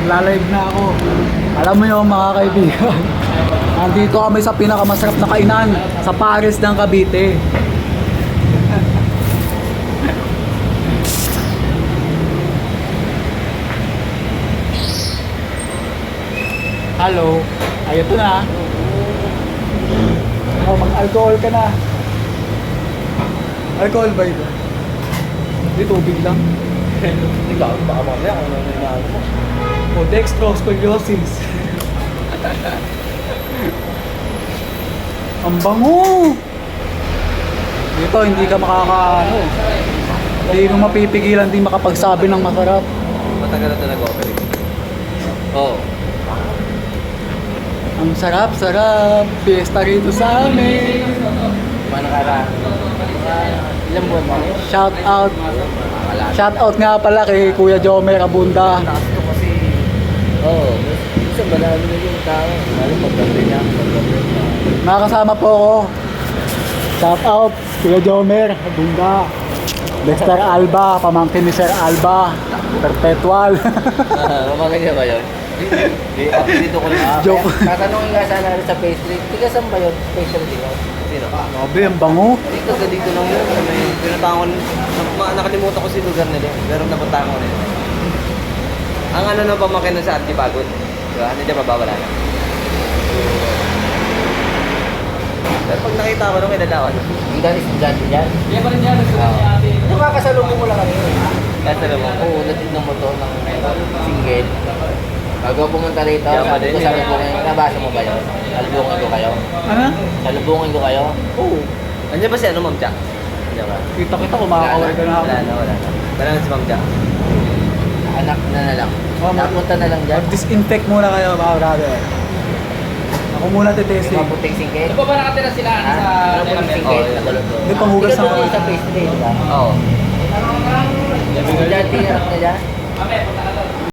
Magla-live na ako. Alam mo yung mga kaibigan, nandito kami sa pinakamasarap na kainan sa Paris ng Cavite. Hello. Ay, ito na. Oh, mag-alcohol ka na. Alcohol ba ito? Hindi, tubig lang. Ikaw, baka mamaya kung ano yung inaano mo. O, dextroscoliosis. Ang bango! Dito, hindi ka hindi mo mapipigilan din makapagsabi ng masarap. Matagal na ito nag-operate. Oo. Ang sarap-sarap, fiesta rito sa amin. Paano ka na? Ilang buwan ba? Shout out. Shout out nga pala kay Kuya Jomer Abunda. Taas to kasi. Oo. Minsan malalo na yung tao. Lalo paggabi niya. Nakakasama po ako. Shout out Kuya Jomer Abunda. Dexter Alba, pamangkin ni Sir Alba. Perpetual. Mamagay niya ba yun? Di, dito ko lang. Joke. Tatanungin nga sana rin sa pastry. Tiga saan ba yun? Pastry dito? Sino? Grabe, ang bango. Dito lang yun. Pinutangon. Nakalimutan ko si lugar nila. Pero napuntahan ko nila. Ang ano na pamakin sa Antipagod. Diba? Hindi niya mabawala na. Pero pag nakita ko nung kinalawan. Hindi ka estudyante dyan? Hindi pa rin yan, estudyante. Yung kakasalubong mo lang kami. Kasalubong? Oo, natignan mo to ng single. Bago pumunta rito, sabi ko salubungin. Nabasa mo ba yun? Salubungin ko kayo. Ano? Salubungin ko kayo? Oo. Andiyan ba si ano, Ma'am Jack? Andiyan ba? Kita-kita, kumakawal ka na ako. Wala na. Wala na si Ma'am Jack. Anak na lang. Napunta na lang dyan. Mag-disinfect muna kayo, mga brother. Ako muna titesting. Yung maputing singkit. Di ba ba nakatira sila sa Ano po ng singkit? Hindi, panghugas Ikaw ng doon kamay. sa pastry, di ba? Oo. Estudyante yan na dyan? Mami, punta ka doon.